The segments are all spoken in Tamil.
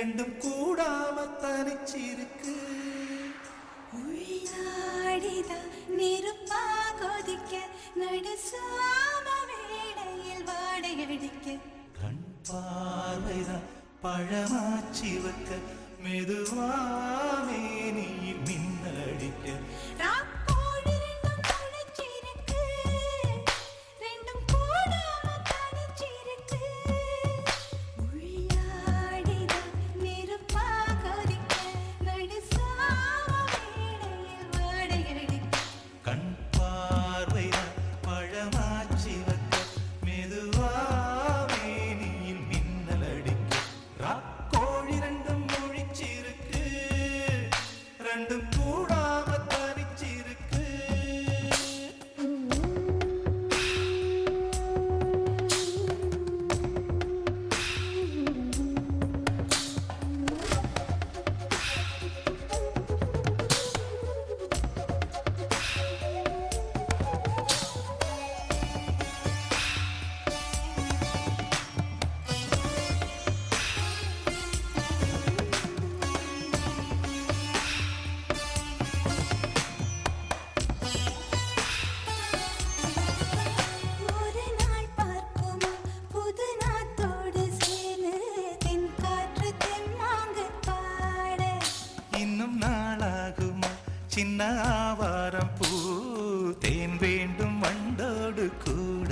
ரெண்டும் கூடாம தனிச்சிருக்கு. உள்ளாடிதான் நெருப்பா கொதிக்க நடுசாம வேளையில் வாடையடிக்க கண் பார்வைதான் பழமாச்சி வைக்க மெதுவாமே நீ மின்னடிக்க. சின்ன ஆவாரம் பூ தேன் வேண்டும் வண்டோடு கூட.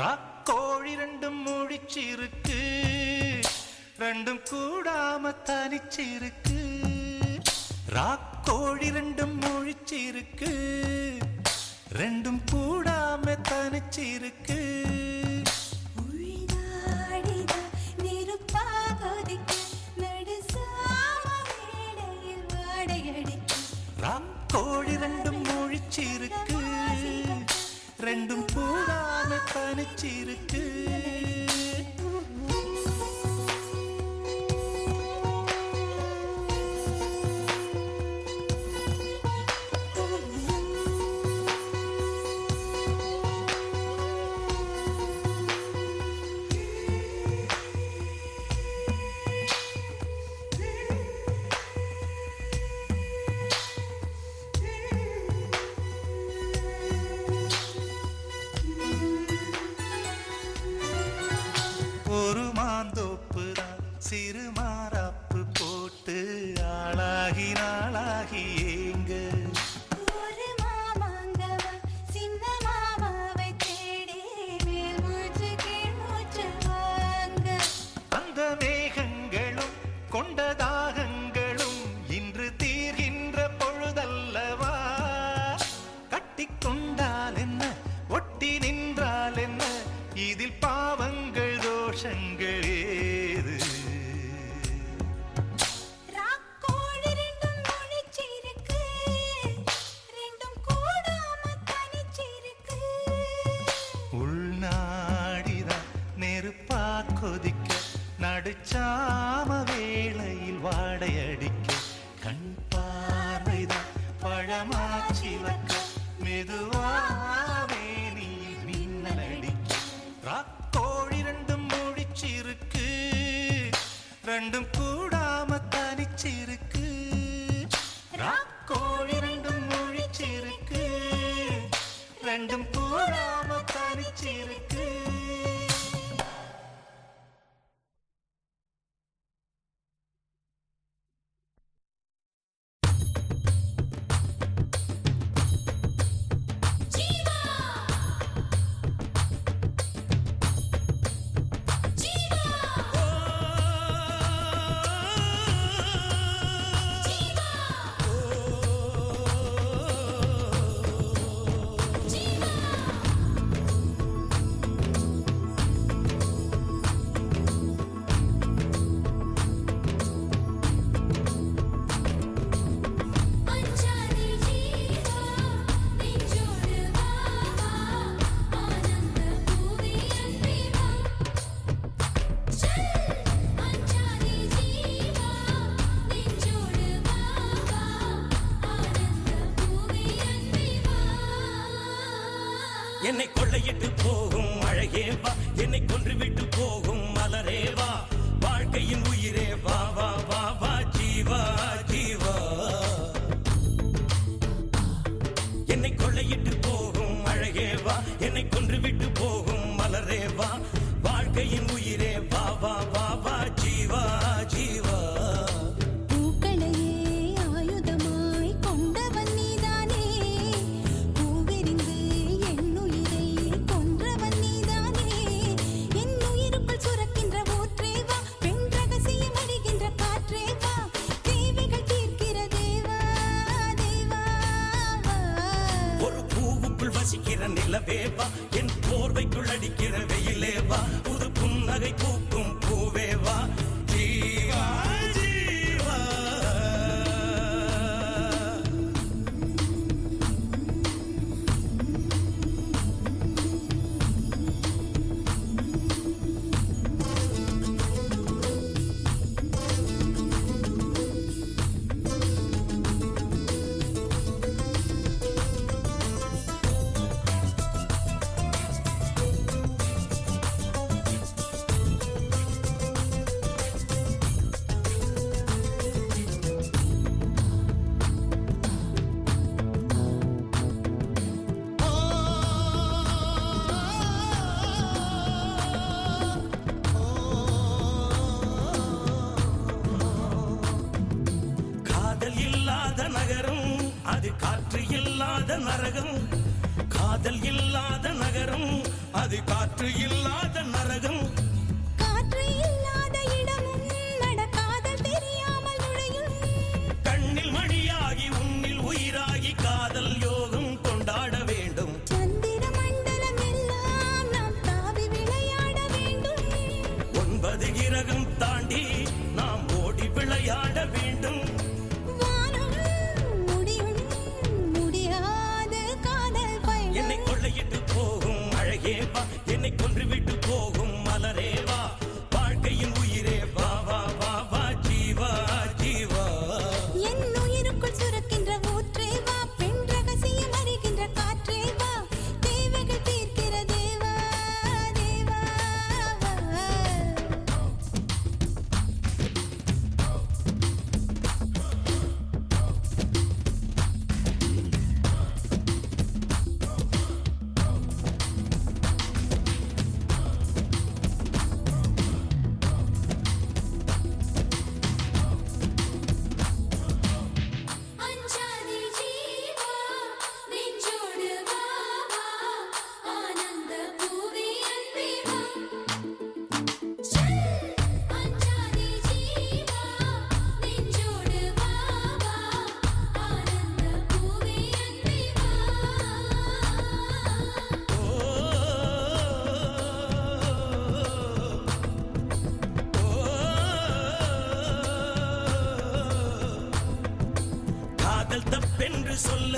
ராக்கோழி ரெண்டும் முடிச்சிருக்கு, ரெண்டும் கூடாம தனிச்சிருக்கு. ராக்கோழி ரெண்டும் முழிச்சிருக்கு, ரெண்டும் கூடாம தனிச்சிருக்கு. ராக்கோழி ரெண்டும் முழிச்சிருக்கு, ரெண்டும் கூடாம தனிச்சிருக்கு. ஒரு மாந்தோப்பு தான் சிறு மாறாப்பு போட்டு ஆளாகி நாளாகி ஏங்க. ஒரு மாமாங்கவா சின்ன மாமாவை தேடி மேல் மூச்சு கீழ் மூச்சு வாங்க. அந்த மேகங்களும் கொண்ட தாகங்களும் இன்று தீர்கின்ற பொழுதல்லவா. கட்டிக்கொண்டால் என்ன ஒட்டி நின்றால் என்ன, இதில் பாவங்கள் தோஷங்கள் ஏது. ராக்கோழி ரெண்டும் முழிச்சிருக்கு, ரெண்டும் கூடாம தனிச்சிருக்கு. உள்நாடிதான் நெருப்பா கொதிக்க நடுச்சாம வேளையில் வாடையடிக்க. கண் பார்வைதான் பழமாச்சி வைக்க மெதுவாவே நீ மின்னடிக்க. ராக்கோழி ரெண்டும் முடிச்சிருக்கு, ரெண்டும் கூடாம தனிச்சிருக்கு. ராக்கோழி ரெண்டும் முடிச்சிருக்கு, ரெண்டும் கூடாம தனிச்சிருக்கு. கொள்ளையிட்டு போகும் அழகே வா, என்னை கொன்று விட்டு போகும் மலரே வா, வாழ்க்கையின் உயிரே வா வா வா வா ஜீவா ஜீவா. என்னை கொள்ளையிட்டு போகும் அழகே வா, என்னை கொன்று விட்டு போகும் மலரே வா, வாழ்க்கையின் உயிரே வா வா வா வா ஜீவா ஜீவா. நிலவேவா, என் போர்வைக்குள் அடிக்கிற வெயிலேவா, புது புன்னகை பூக்கும் பூவேவா ஜீவா ஜீவா. அது காற்று இல்லாத நரகம், காதல் இல்லாத நகரம், அது காற்று இல்லாத நரகம். காற்று இல்லாத இடமும் நடக்காதல் தெரியாமல் நுழையும். கண்ணில் மணியாகி உன்னில் உயிராகி காதல் யோகம் கொண்டாட வேண்டும். சந்திர மண்டலம் எல்லாம் நாம் தாவி விளையாட வேண்டும். 9 கிரகம் தாண்டி நாம் ஓடி விளையாட வேண்டும். போகும் அழகே வா, என்னை கொன்று விட்டு போகும் மலரே வா, வாழ்க்கையின் உயிரே வா வா வா வா ஜீவா ஜீவா. என் உயிருக்குள் சுரக்கின்ற ஊற்றே வா, பெண் ரகசியம் அறிகின்ற காற்றே வா, தேவைகள் தீர்க்கிற தேவா தேவா. தப்பென்று சொல்ல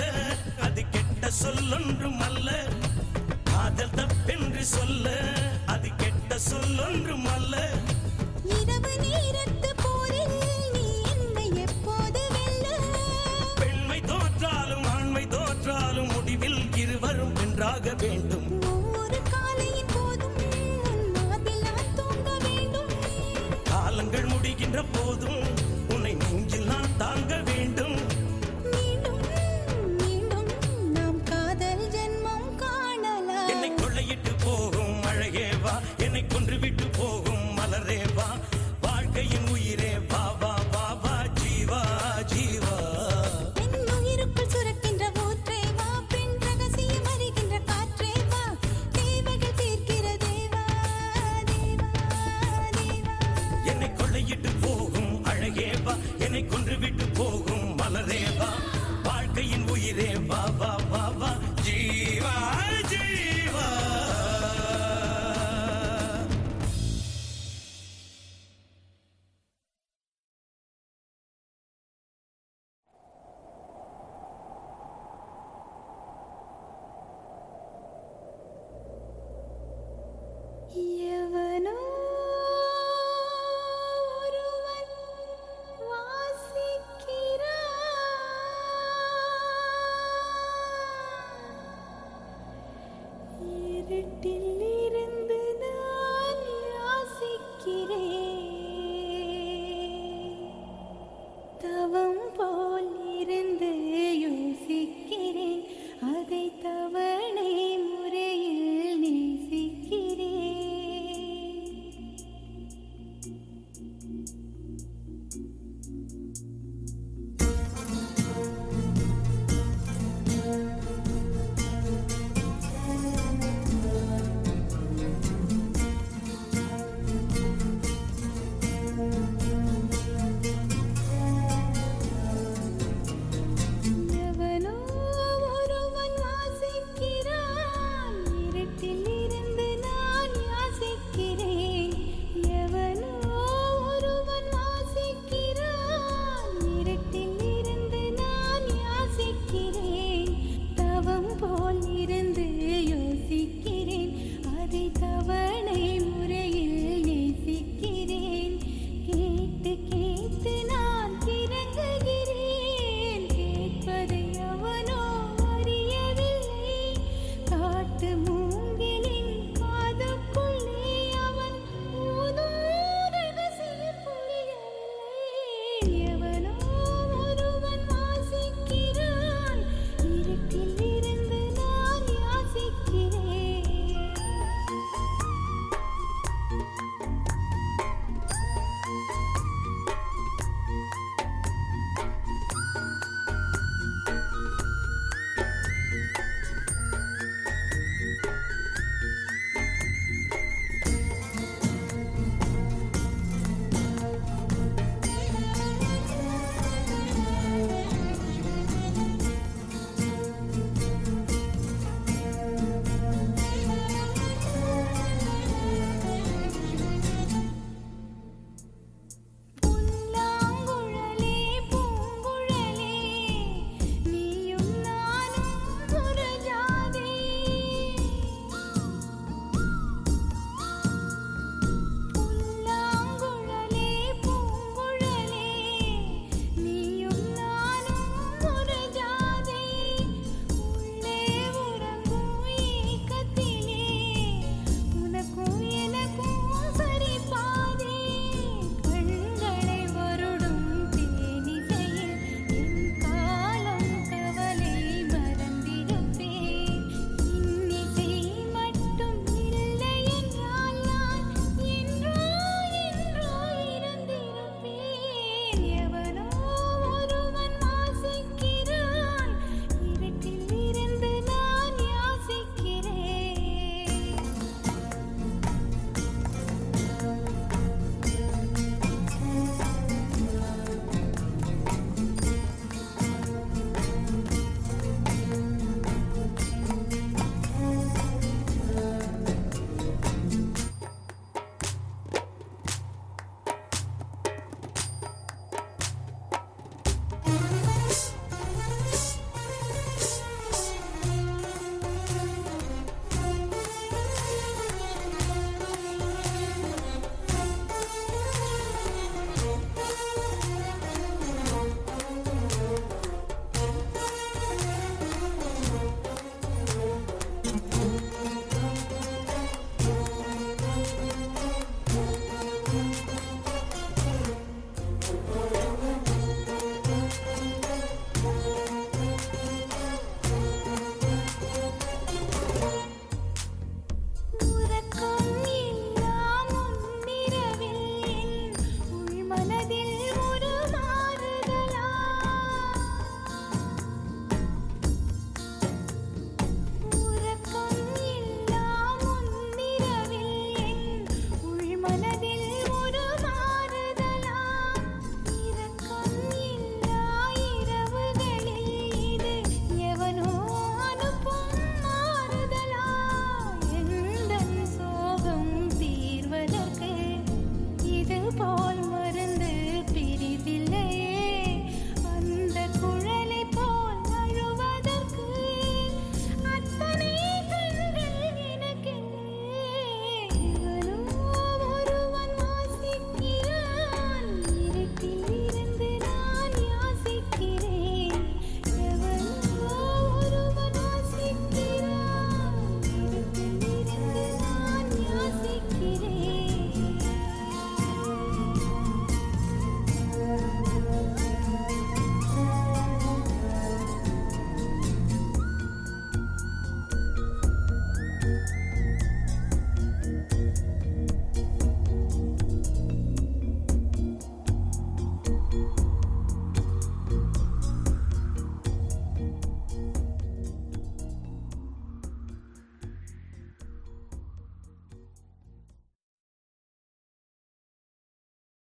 அது கெட்ட சொல்லொன்றும் அல்ல, காதல் தப்பென்று சொல்ல அது கெட்ட சொல்லொன்றும் அல்ல. இரவு நேரத்து போரில் நீ என்னை எப்போது வெல்ல? பெண்மை தோற்றாலும் ஆண்மை தோற்றாலும் முடிவில் இருவரும் வென்றாக வேண்டும். ஒவ்வொரு காலையின் போதும் உன் மார்பில் நான் தூங்க வேண்டும். காலங்கள் முடிகின்ற போதும் உன்னை நெஞ்சில் நான் தாங்க வேண்டும். போகும் அழகே வா, என்னை கொன்று விட்டு போகும் மலரே வா, வாழ்க்கையின் உயிரே வா வா வா வா ஜீவா ஜீவா. என் உயிருக்குள் சுரக்கின்ற ஊற்றே வா, பெண் ரகசியம் அறிகின்ற காற்றே வா, தேவைகள் தீர்க்கிற தேவா தேவா தேவா. என்னை கொள்ளையிட்டு போகும் அழகே வா, என்னை கொன்று விட்டு போகும் மலரே வா, வாழ்க்கையின் உயிரே வா வா வா வா ஜீவா ஜீவா. எவனோ ஒருவன் வாசிக்க எவனோ ஒருவன் வாசிக்கிறான், இருட்டில் இருந்து நான் யாசிக்கிறேன். எவனோ ஒருவன் வாசிக்கிறான்,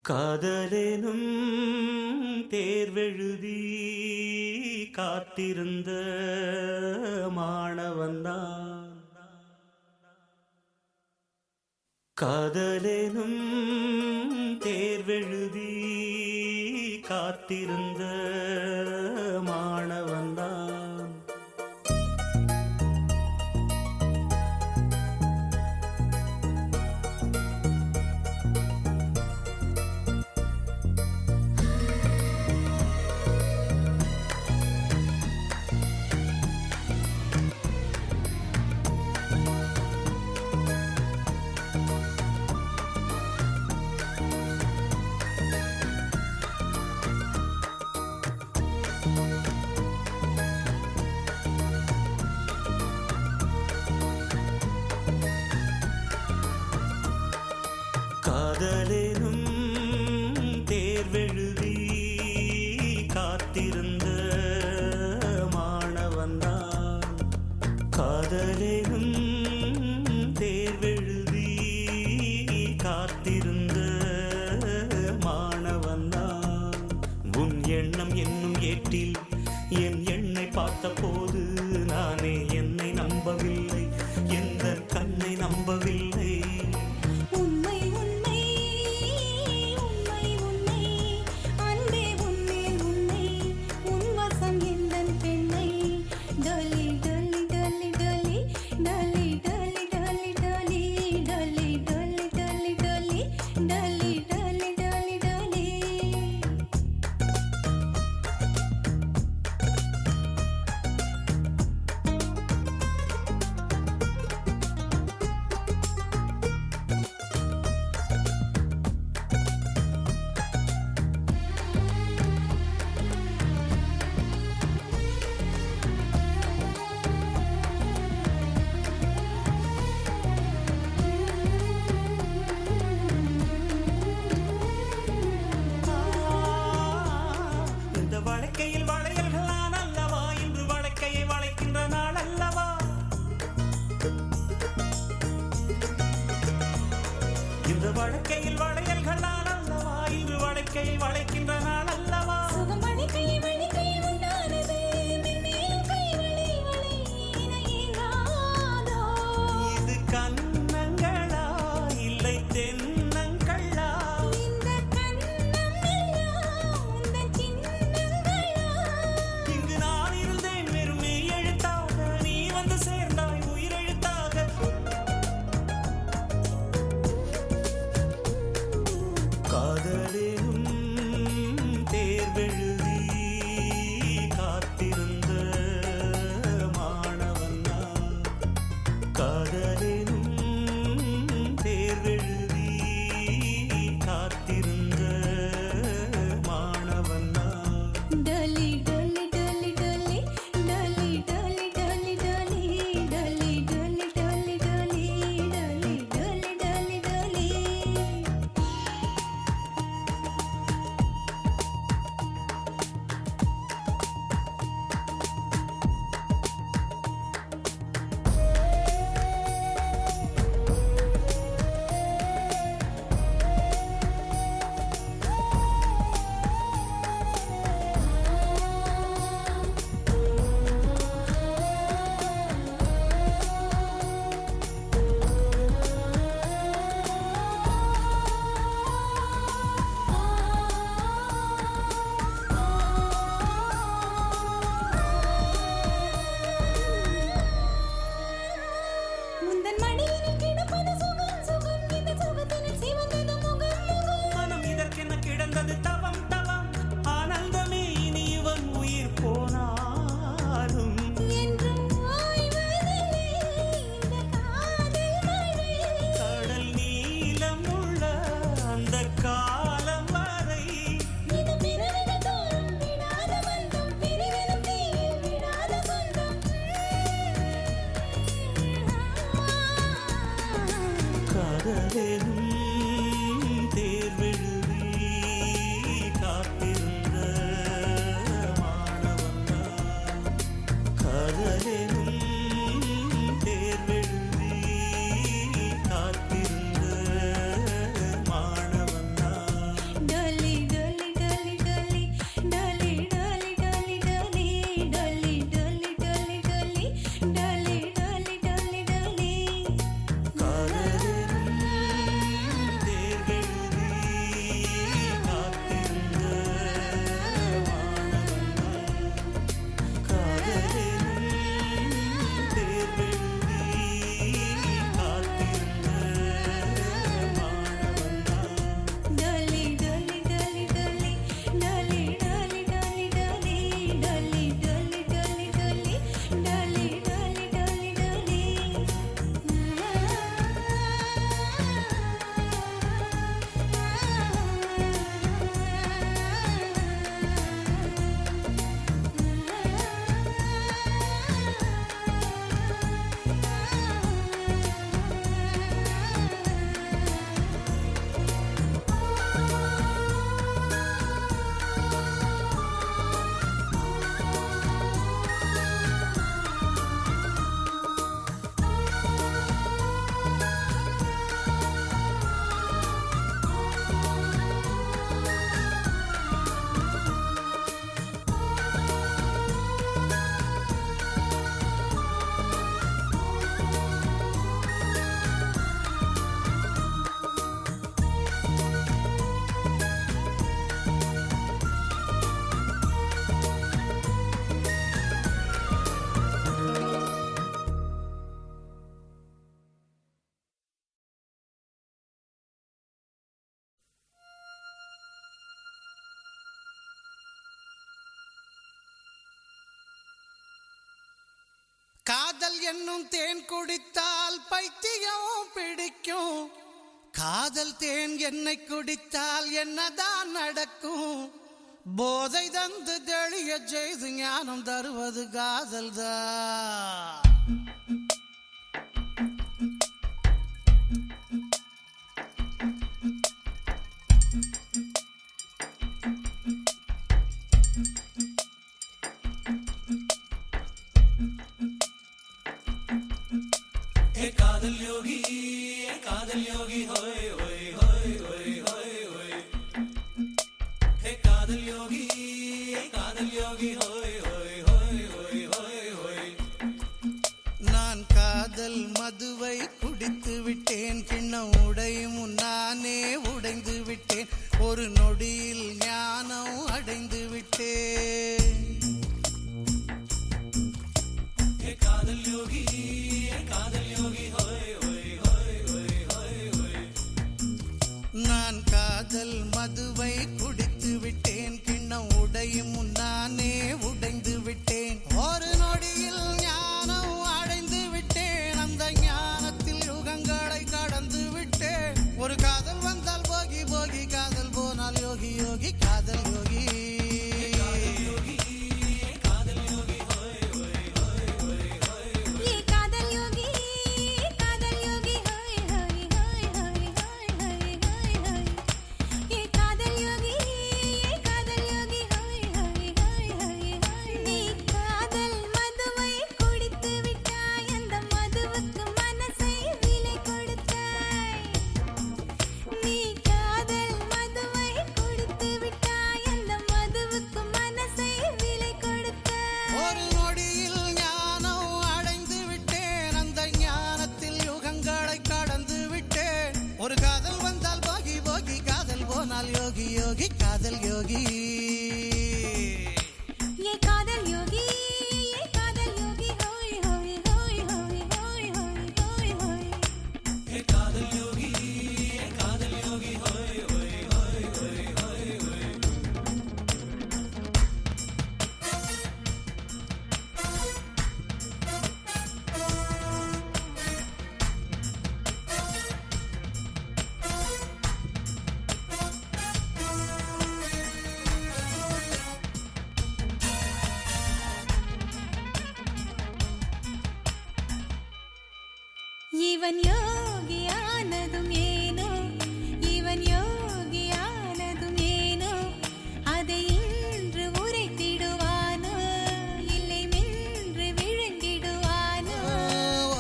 காதலெனும் தேர்வெழுதி காத்திருந்த மாணவன்தான். காதலெனும் தேர்வெழுதி காத்திருந்த மாணவன்தான். காதலெனும் தேர்வெழுதி காத்திருந்த மாணவன்தான். காதலெனும் தேர்வெழுதி காத்திருந்த மாணவன்தான். உன் எண்ணம் என்னும் ஏட்டில் என் எண்ணை பார்த்த போது நானே என்னை நம்பவில்லை, எந்த கண்ணை நம்பவில்லை. உண்மை உண்மை உண்மை உண்மை அன்பே உன்மேல் உன்னை உன் வசம் எந்தன் பெண்ணை டொலி டொலி டொலி டொலி டொலி டொலி டொலி டொலி டொலி டொலி டொலி டொலி டொலி டொலி டொலி டொலி. இந்த வழக்கையில் வளையல்கள் நான் அல்லவா, இன்று வழக்கையை வளைக்கின்ற நாள் அல்லவா. இந்த வழக்கையில் வளையல்கள் நான் அல்லவா, இன்று வழக்கையை வளைக்கின்ற நாள் அல்லவா. சுகம் வழிக்கை வழிக்கையில் உண்டானது மென்மேலும் கை வளை வளை என ஏங்காதோ. இது கன்னங்களா இல்லை தென்னங்களா. இந்த கண்ணம் எல்லாம் உந்தன் சின்னங்களா. இங்கு நான் இருந்தேன் வெறும் மெய் எழுத்தாக, நீ வந்து சேர்ந்தாய் உயிரெழுத்தாக. காதலெனும் தேர்வெழுதி காத்திருந்த மாணவன்தான். காதலெனும் தேர்வெழுதி காத்திருந்த மாணவன்தான். டொலி டொலி டொலி டொலி டொலி டொலி டொலி டொலி டொலி டொலி டொலி டொலி டொலி டொலி டொலி டொலி. என்னும் தேன் குடித்தால் பைத்தியம் பிடிக்கும். காதல் தேன் என்னை குடித்தால் என்னதான் நடக்கும்? போதை தந்து தெளிய செய்து ஞானம் தருவது காதல் தான். कादल योगी होय होय होय होय होय होय हे कादल योगी होय होय होय होय होय होय நான் காதல் மதுவை குடித்து விட்டேன். கிண்ணம் உடையும் நானே உடைந்து விட்டேன். ஒரு நொடியில் ஞானம் அடைந்து விட்டேன். हे कादल योगी होय होय होय होय होय होय நான் காதல் மதுவை குடித்து விட்டேன். கிண்ணம் உடையும் நானே உடைந்து விட்டேன். ஒரு நொடியில் ஞானம் அடைந்து விட்டேன். அந்த ஞானத்தில் யுகங்களை கடந்து விட்டேன். ஒரு காதல் வந்தால் போகி போகி, காதல் போனால் யோகி யோகி, காதல் யோகி. ये कादल योगी होय होय होय होय होय होय होय ये कादल योगी होय होय होय होय நீ காதல் மதுவை குடித்து விட்டாய். அந்த மதுவுக்கு மனசை விலை கொடுத்தாய். நீ காதல் மதுவை குடித்து விட்டாய். அந்த மதுவுக்கு மனசை விலை கொடுத்தாய். ஒரு நொடியில் ஞானம் அடைந்து விட்டேன். அந்த ஞானத்தில் யுகங்களை கடந்து விட்டேன். ஒரு காதல் வந்தால் போகி போகி, காதல் போனால் யோகி யோகி, காதல் யோகி. ये कादल योगी होय होय होय होय होय होय होय होय हे कादल योगी होय होय होय होय होय होय இவன் யோகியானதும் ஏனோ, இவன் யோகியானதும் ஏனோ, அதை இன்று உரைத்திடுவானோ, இல்லை மென்று விழுங்கிடுவானோ.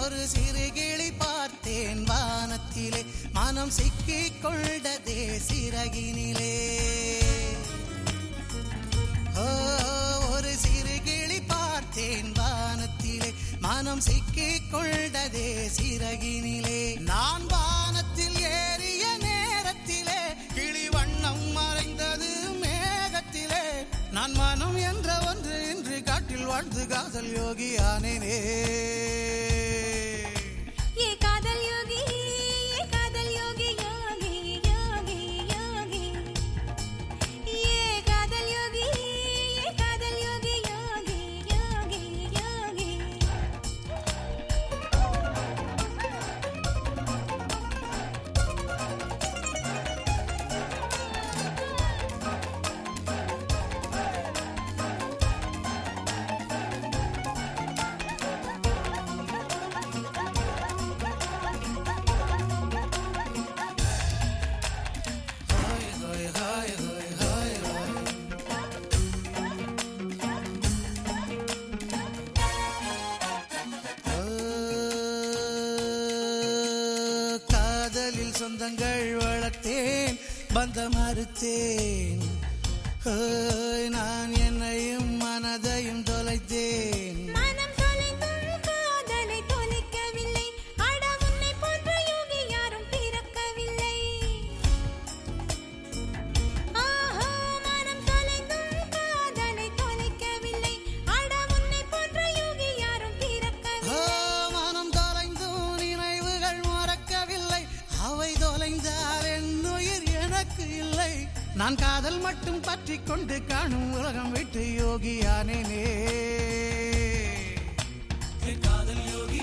ஒரு சிறு கிளி பார்த்தேன் வானத்திலே, மனம் சிக்கிக் கொண்டதே சிறகினிலே. ஒரு சிறு கிளி பார்த்தேன் வானத்திலே, மனம் சிக்கிக் கொண்டதே சிறகினிலே. நான் வானத்தில் ஏறிய நேரத்திலே கிளி வண்ணம் மறைந்தது மேகத்திலே. நான் மனம் என்ற ஒன்று இன்று காட்டில் வாழ்ந்து காதல் யோகி ஆனேனே. ये कादल योगी योगी योगी योगी ये कादल योगी योगी योगी योगी காதலில் சொந்தங்கள் வளர்த்தேன், பந்த மறுத்தேன். நான் என்னையும் மனதையும் தொலைத்தேன். மனம் தொலைந்தும் காதலை தொலைக்கவில்லை. அட உன்னை போன்ற யோகி யாரும் பிறக்கவில்லை. ஆஹா மனம் தொலைந்தும் காதலை தொலைக்கவில்லை. அட உன்னை போன்ற யோகி யாரும் பிறக்கவில்லை. மனம் தொலைந்தும் நினைவுகள் மறக்கவில்லை. அவை தொலைந்தால் என் உயிர் எனக்கு இல்லை. நான் காதல் மட்டும் பற்றி கொண்டு காணும் உலகம் விட்டு யோகியானேனே. हे कादल योगी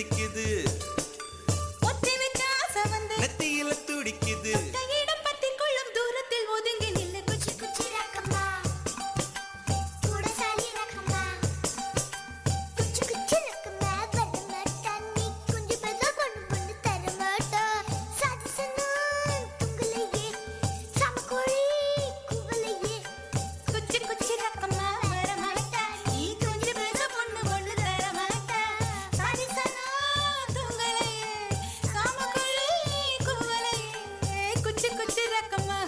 துடிக்குது ஒத்தி வச்ச ஆசை வந்து நெத்தியில துடிக்குது கையிடம் பத்தி கொள்ளும் தூரத்தில் ஒதுங்கி நில்லு குச்சி குச்சி ரக்கம்மா கூடசாலி ரக்கம்மா குச்சி குச்சி ரக்கம்மா வரமாட்டா நீ குஞ்சு பெதா கொண்டு தரமாட்டா சாதிசனா துங்கலையே சமக்கோழி குவலையே குச்சி குச்சி ரக்கம்மா வரமாட்டா நீ கொஞ்சம் பேச பொண்ணு தரமாட்டா சாதிசனா துங்கலையே காமக்குழி குவலையே குச்சி குச்சி ரக்கம்மா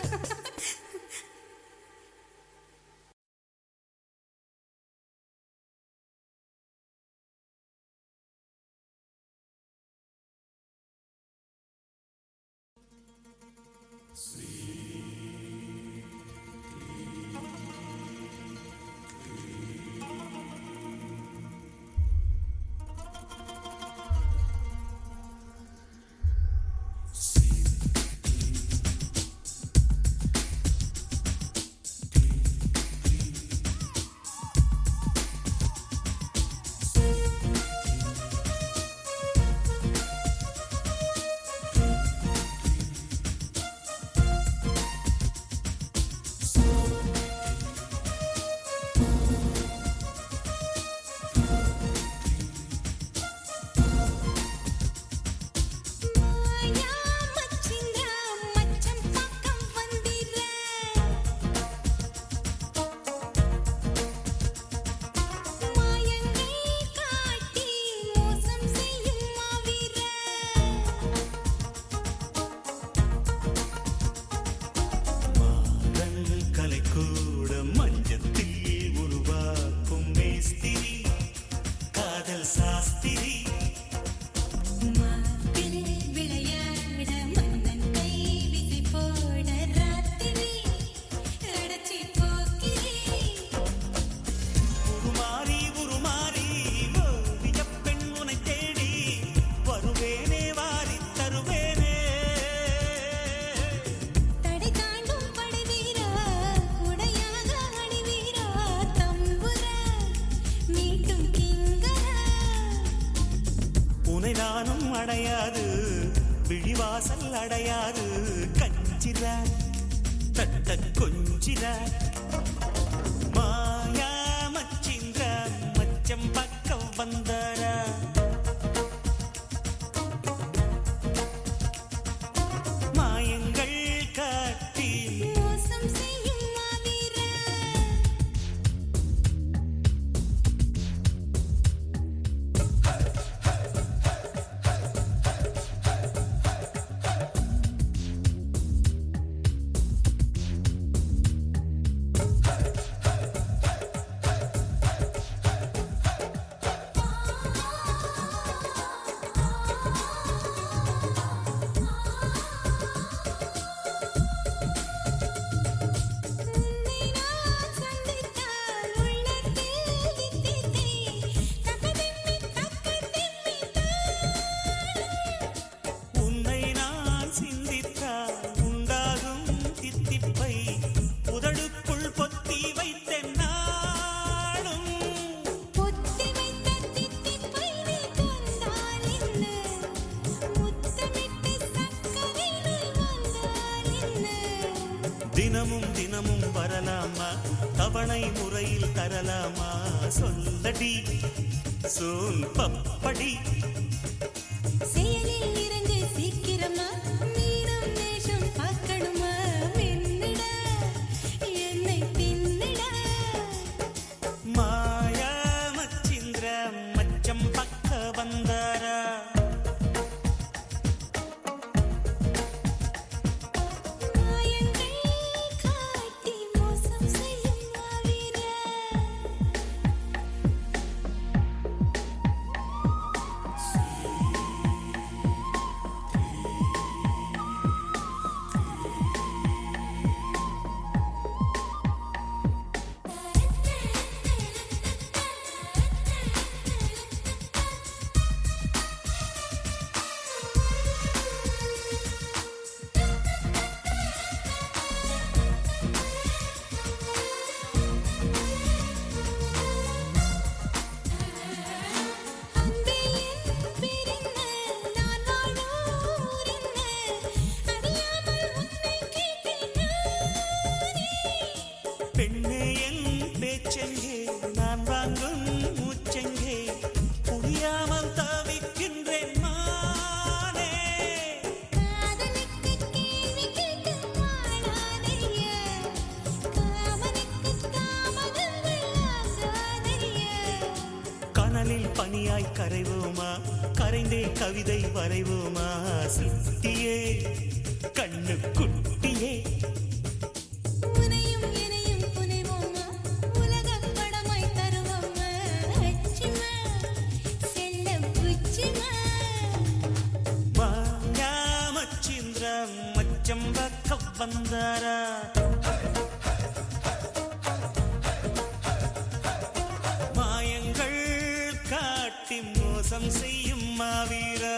மாயா மச்சிந்தா மச்சம் பக்கம் வந்திர மாயங்கள் காட்டி மோசம் செய்யும் மாவீர மாறல் கலைக்கூட மஞ்சத்தில் உருவாக்கும் மேஸ்திரி காதல் சாஸ்திரி மாப்பிள் விளையாட மன்னன் கை விதி போட ராத்திரி அடச்சி போக்கிரி உருமாறி ஓவியப் பெண் உனை தேடி வருவேனே வாரி தருவேனே தடை தாண்டும் படைவீரா உடையாக அணிவீரா தம்புர மீட்டும் கிங்கரா உனை நானும் அடையாது விழிவாசல் அடையாது கஞ்சிரா தட்ட கொஞ்சிரா மாயா மச்சிந்திர மச்சம் பக்கம் வந்தாரா மாயங்கள் காட்டி மோசம் செய்யும் மாவீர உன்னை நான் சந்தித்தால் உள்ளத்தில் தித்தித்தை தக்கதிம்மி உன்னை நான் சிந்தித்தால் உண்டாகும் தித்திப்பை உதடுக்குள் பொத்தி வைத்தேன் நாளும் பொத்தி வைத்த தித்திப்பை நீ கொண்டால் என்ன முத்தமிட்டு சக்கரை நீ வந்தால் என்ன தினமும் வரலாமா தவணை முறையில் தரலாமா சொல்லடி சோன் பப்படி செயலில் இறங்கு சீக்கிரமா மீனம் நேசம் பார்க்கணுமா மின்னிட என்னை தின்னிட மாயா மச்சிந்திர மச்சம் பக்க வந்தாரா மாயங்கள் காட்டி மோசம் செய்யும் மாவீர பாம்பாய் கரைவோமா, கரைந்தே கவிதை வரைவோமா? சுட்டியே கண்ணு குட்டியே, உனையும் எனையும் புனைவோமா, உலகக் கடமாய் தருவோமா? அச்சுமா, செல்லம் புச்சுமா. வாயாமச்சீந்திர மச்சம்பக்க வந்தாரா? மாயங்கள் காட்டி மோசம் செய்யும் மாவீரா.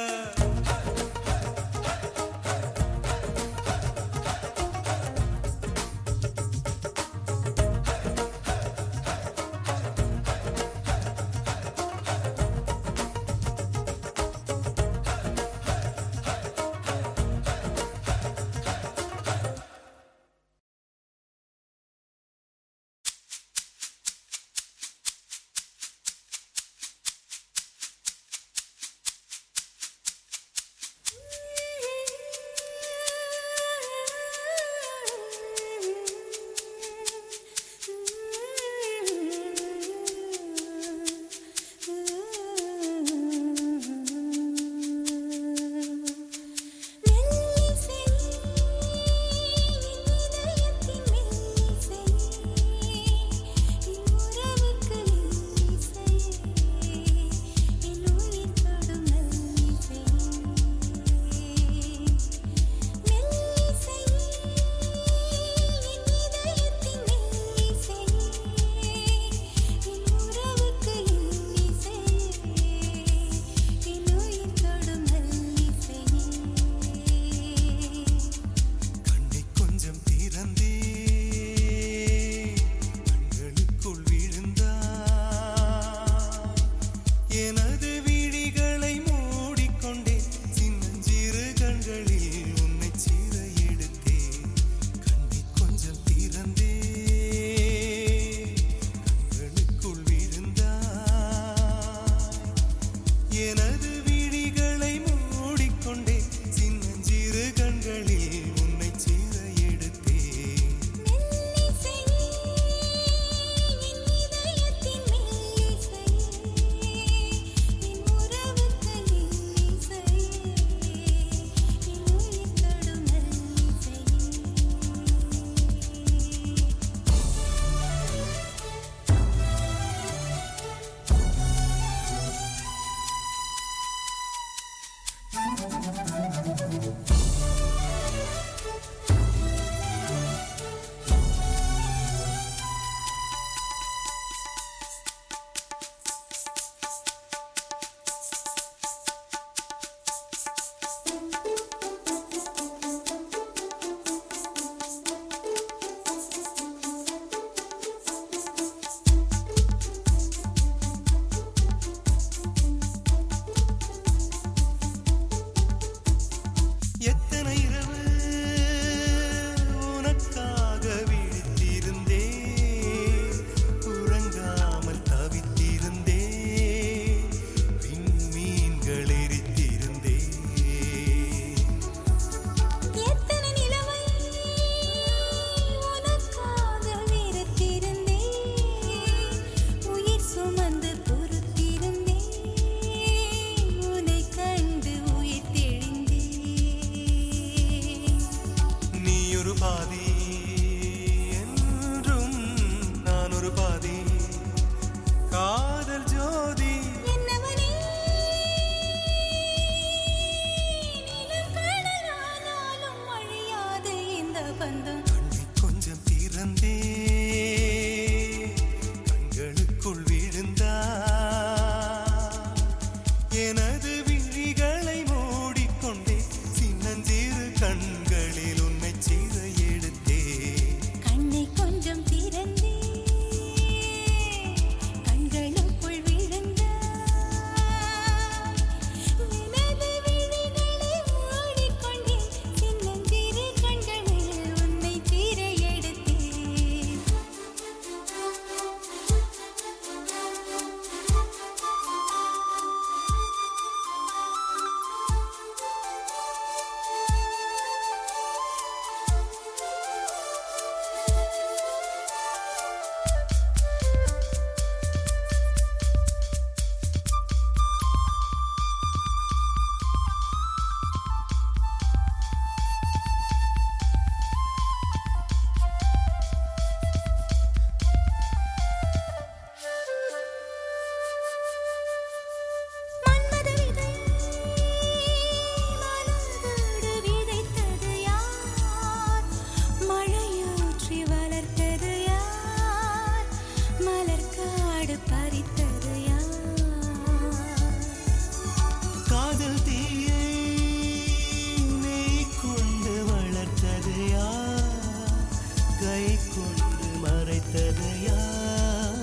கொண்டு மறைத்தது யார்?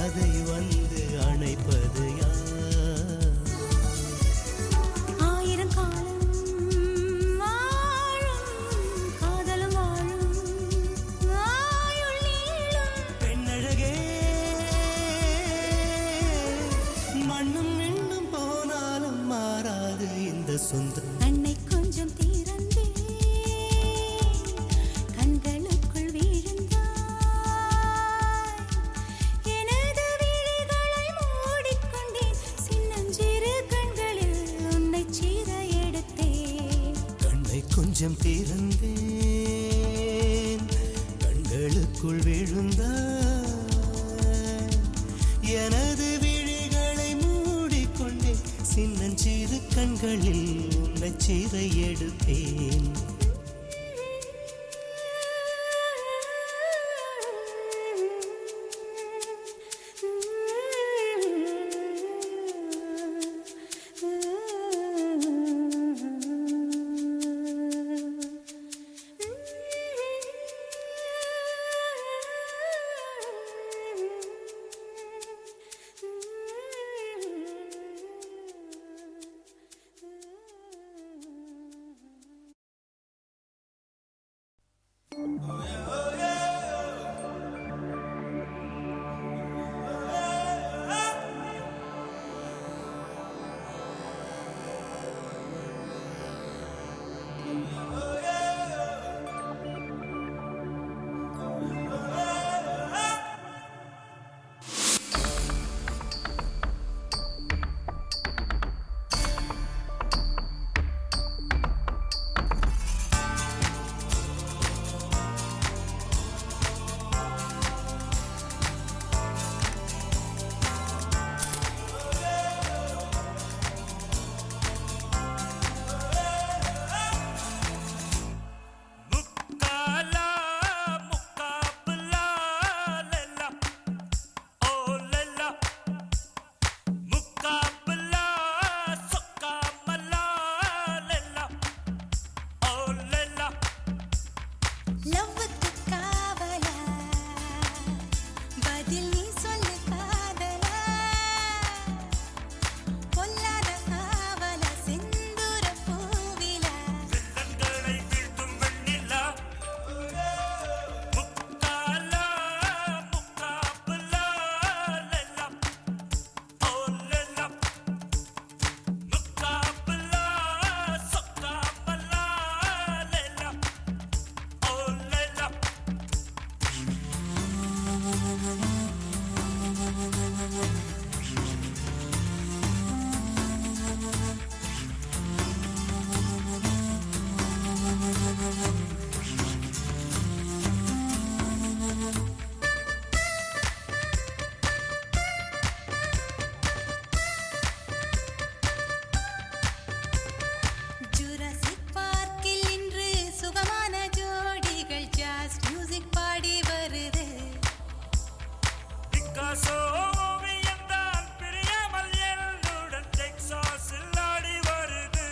அதை வந்து அணைப்பது யார்? ஆயிரம் காலம் வாழும் காதலும் வாழும் ஆயுள் நீளும். பெண்ணழகே, மண்ணும் விண்ணும் போனாலும் மாறாது இந்த சொந்தம். அன்னை கொஞ்சம் திறந்தே கண்களுக்குள் வீழ்ந்தாய். எனது விழிகளை மூடிக்கொண்டேன், சின்னஞ்சிறு கண்களில் உன்னை சீர எடுத்தேன். கண்ணை கொஞ்சம் திறந்தேன், கண்களுக்குள் விழுந்தாய். எனது விழிகளை மூடிக்கொண்டேன், சின்னஞ்சிறு கண்களில் உன்னை சீரை எடுத்தேன். லவ்வுக்கு காவலா பதில் நீ சொல்லு காதலா. பொல்லாத காவலா செந்தூர பூவிலா. வெள்ளங்களை வீழ்த்தும் வெண்ணிலா முக்காலா முக்காபுலா லெல்லா ஓ லெல்லா முக்காபுலா சொக்காமலா லெல்லா ஓ லெல்லா ஜுராசிக் பார்க்கில் இன்று சுகமான ஜோடிகள் ஜாஸ் மியூசிக் பாடி வருது. பிக்காசோ ஓவியம்தான் பிரியாமல் என்னுடன் டெக்சாஸில் ஆடி வருது.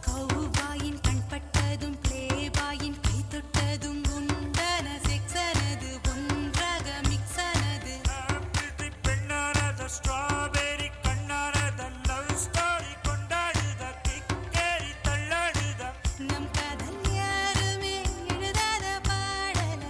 கௌபாயின் கண்பட்டதும் பிளேபாயின் கை தொட்டதும் உண்டான செக்ஸனது ஒன்றாக மிக்ஸானது. ஆப்பிள் பெண்ணானத ஸ்ட்ராபெரி கண்ணானத லவ் ஸ்டோரி கொண்டாடுத கிக்கேரி தள்ளாடுத. நம் காதல் யாருமே எழுதாத பாடல.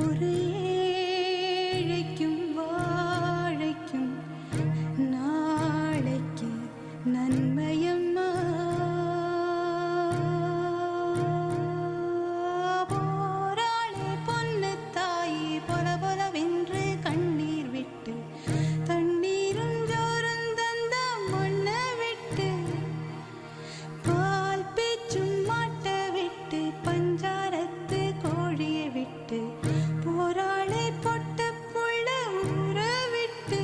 ஒரு ஏழைக்கும் வாழைக்கும் நாளைக்கு நன்மையம்மா. போராளே பொன்னு தாயி பொல பொலவென்று கண்ணீர் விட்டு தண்ணீரும் ஜோரும் தந்த மண்ணை விட்டு பால் பேச்சும் மாட்டை விட்டு பஞ்சாரத்து கோழியை விட்டு போராளே பொட்ட புள்ள ஊற விட்டு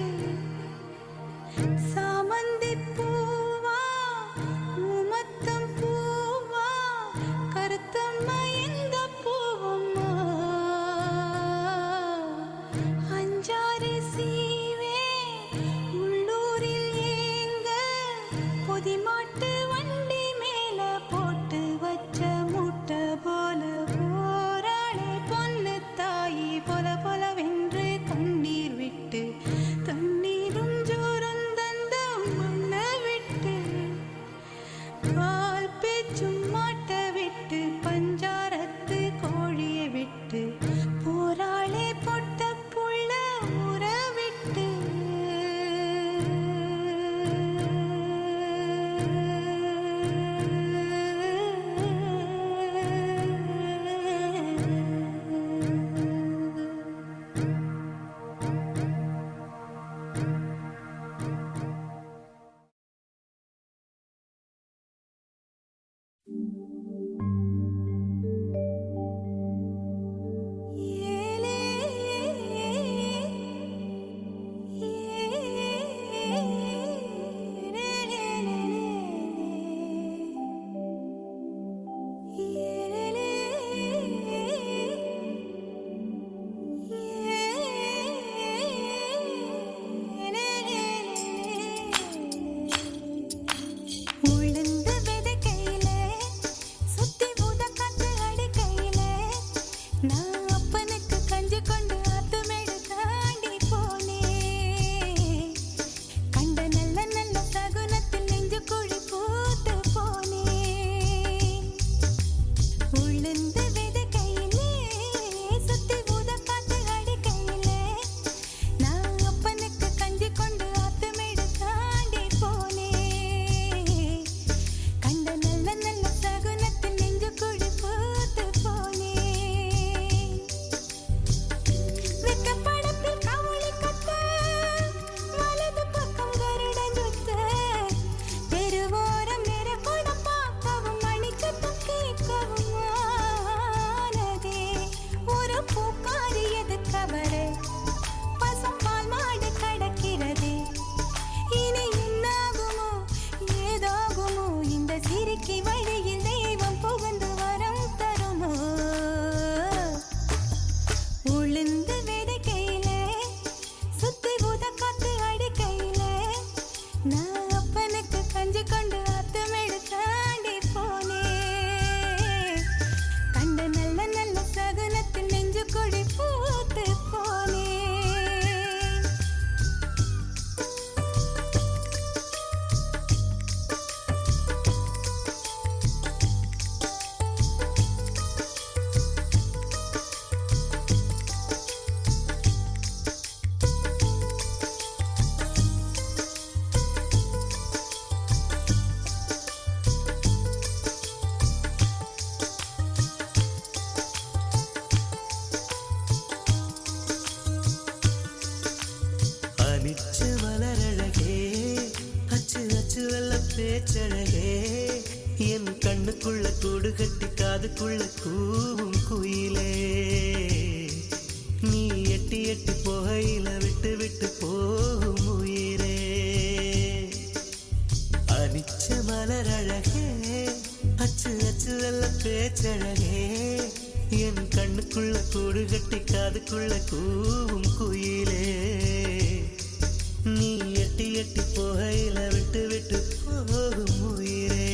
சாமந்தி பூவா உமத்தம் பூவா கருத்தம்மா எந்த பூவம்மா அஞ்சாறு சீவே உள்ளூரில் ஏங்க பொதிமாட்டு வண்டி மேல போட்டு வச்ச முட்டை போல போராளே பொன்னு தாயி பொல பொலவென்று கண்ணீர் விட்டு தண்ணீரும் ஜோரும் தந்த மண்ணை விட்டு பால் பேச்சும் மாட்டை விட்டு பஞ்சாரத்து கோழியை விட்டு போராளே பொட்ட புள்ள ஊற விட்டு. உளுந்து விதைக்கையிலே சுத்தி ஊத காத்து அடிக்கையிலே நான் அப்பனுக்கு கஞ்சி கொண்டு ஆத்துமேடு தாண்டி போனேன். கண்ட நல்ல நல்ல சகுனத்தில் நெஞ்சு குழி பூத்து போனேன். உளுந்து விதைக்கையிலே சுத்தி ஊத காத்து அடிக்கையிலே நான் அப்பனுக்கு கஞ்சி கொண்டு ஆத்துமேடு தாண்டி போனேன். கண்ட நல்ல நல்ல சகுனத்தில் நெஞ்சு குழி பூத்து போனேன். வெக்கப்படத்தில் கவுளி கத்த வலது பக்கம் கருடன் சுத்த தெருவோரம் நெருக்கூடம் பார்க்கவும் மணிச்சத்தம் கேட்கவும் ஆனதே. ஒரு பூக்காரி எதுக்கவரே பசும்பால் மாடு கடக்கிறதே. இனி என்னாகுமோ ஏதாகுமோ இந்த சிரிக்கி வழியில் தெய்வம் புகுந்து வரம் தருமோ. உளுந்து விதைக்கையிலே சுத்தி ஊத காத்து அடிக்கையிலே நான் அப்பனுக்கு கஞ்சி கொண்டு ஆத்துமேடு தாண்டி போனேன். கண்ட நல்ல நல்ல சகுனத்தில் நெஞ்சு கொடி பூத்து போனேன். அனிச்ச மலரழகே அச்சு அச்சு வெள்ள பேச்சழகே என் கண்ணுக்குள்ள கூடு கட்டி காதுக்குள்ள கூவும் குயிலே. நீ எட்டி எட்டி போகையில விட்டு விட்டு போகும் உயிரே. அனிச்ச மலரழகே அச்சு அச்சு வெள்ள பேச்சழகே என் கண்ணுக்குள்ள கூடு கட்டி காதுக்குள்ள கூவும் குயிலே. நீ எட்டி எட்டி போகையில விட்டு விட்டு போகும் உயிரே.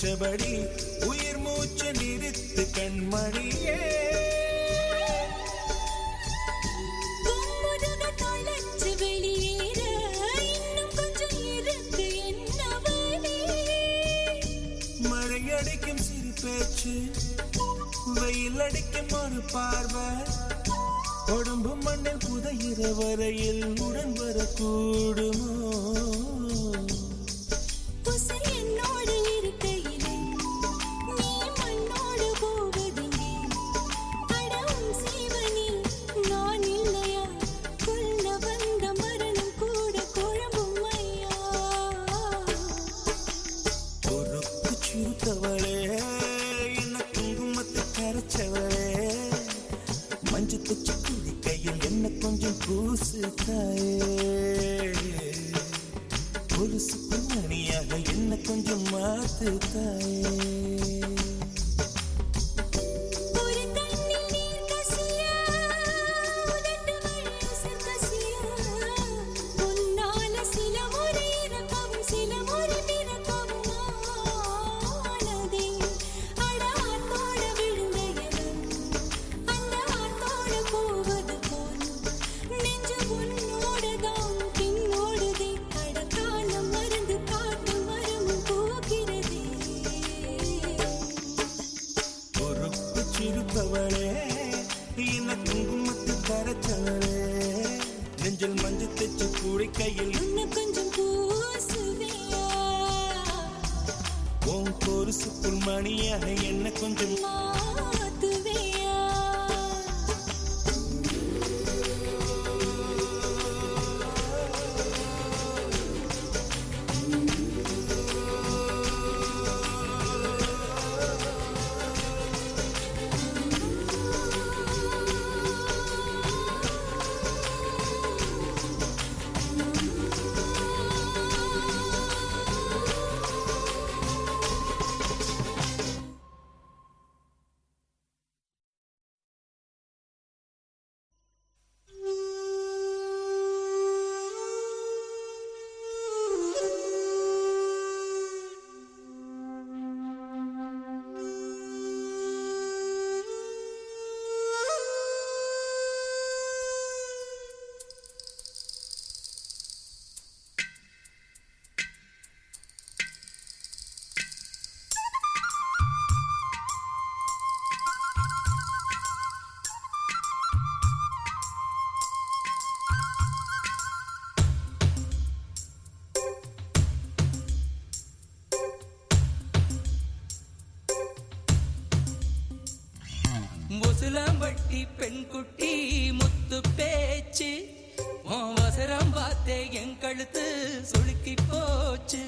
நினைச்சபடி உயிர் மூச்சு நிறுத்து கண்மணியே. மழையடிக்கும் சிறு பேச்சு, வெயில் அடிக்கும் ஒரு பார்வை, உடம்பு மண்ணில் புதையிற வரையில் உடன் வரக்கூடுமோ? மஞ்சு தச்சு கூடி கையில் என்ன கொஞ்சம் பூசு தாயே, ஒரு சுப்பிரமணியாக என்ன கொஞ்சம் மாத்து தாயே. என்ன குங்குமத்து கரைச்சவளே, நெஞ்சில் மஞ்சள் தச்சு கூடி கையில் இன்னும் கொஞ்சம் பூசுவியா, உன் பொருசு புல்மணியாக என்ன கொஞ்சம் மாத்துவியா. முசுலம்பட்டி பெண் குட்டி முத்து பேச்சு, அவசரம் பார்த்தே என் கழுத்து சுளுக்கி போச்சு.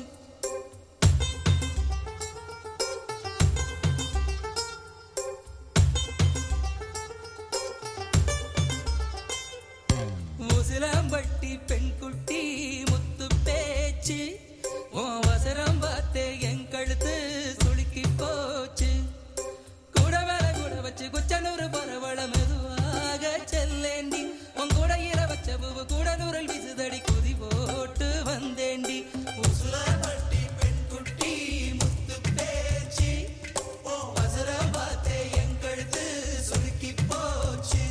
முசுலம்பட்டி பெண் குட்டி முத்து பேச்சு, அவசரம் பார்த்தே என் கழுத்து சுளுக்கி போச்சு. குச்சனூறு பரவள மெதுவாக செல்லேண்டி, உன் கூட இர வச்ச பூவு கூட நூறல் விசுதடி குதி போட்டு வந்தேண்டி. உசுலம்பட்டி பெண் குட்டி முத்து பேச்சு, அவசரம் பார்த்தே என் கழுத்து சுளுக்கி போச்சு.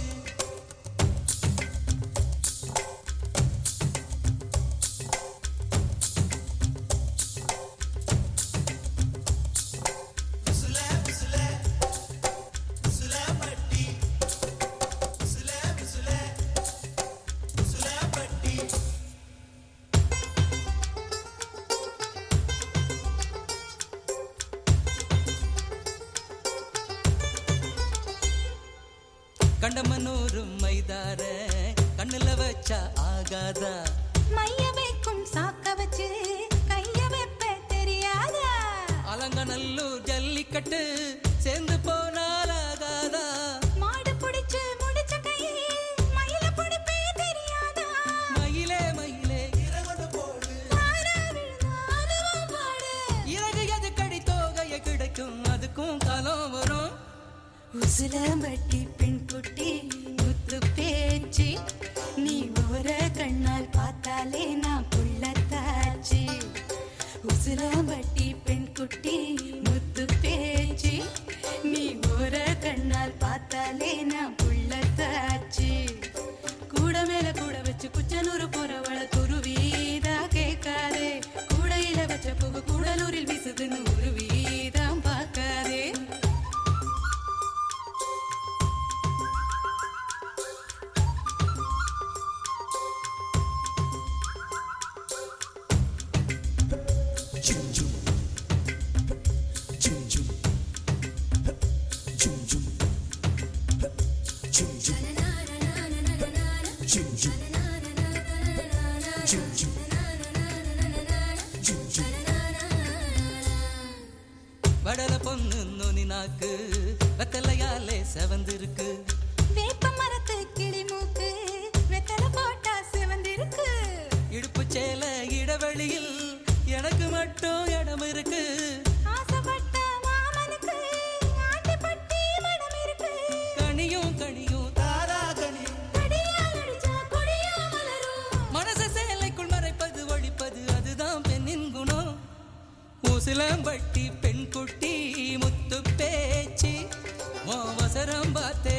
கண்டமனூரு மைதார கண்ணுல வச்சா ஆகாதா, மைய வைக்கும் சாக்க வச்சு கைய வைப்ப தெரியாதா, அலங்கநல்லூர் ஜல்லிக்கட்டு சேர்ந்து போனால் ஆகாதா, மாடு புடிச்சு முடிச்ச கையில் மயில புடிப்பே தெரியாதா, மயிலே மயிலே இறகு எது கடி தோகைய கிடைக்கும் அதுக்கும் காலம் வரும். உசுலம்பட்டி பெண் குட்டி முத்து பேச்சு, நீ ஓர கண்ணால் பார்த்தாலே நான் புள்ளத்தாச்சு. உசுலம்பட்டி பெண் குட்டி முத்து செவந்திருக்கு. வேப்ப மரத்து கிளி மூக்கு வெத்தலை போட்டா சிவந்திருக்கு. இடுப்பு சேல இடைவெளியில் எனக்கு மட்டும் இடம் இருக்கு. ஆசைப்பட்ட மாமனுக்கு ஆட்டிப்பட்டி மனம் இருக்கு. கனியும் கனியும் தாரா கனியும் கொடியால் அடிச்சா கொடியா மலரும். மனச சேலைக்குள் மறைப்பது ஒழிப்பது அதுதான் பெண்ணின் குணம். உசிலம்பட்டி பெண் குட்டி முத்து பேச்சு அவசரம் பார்த்தே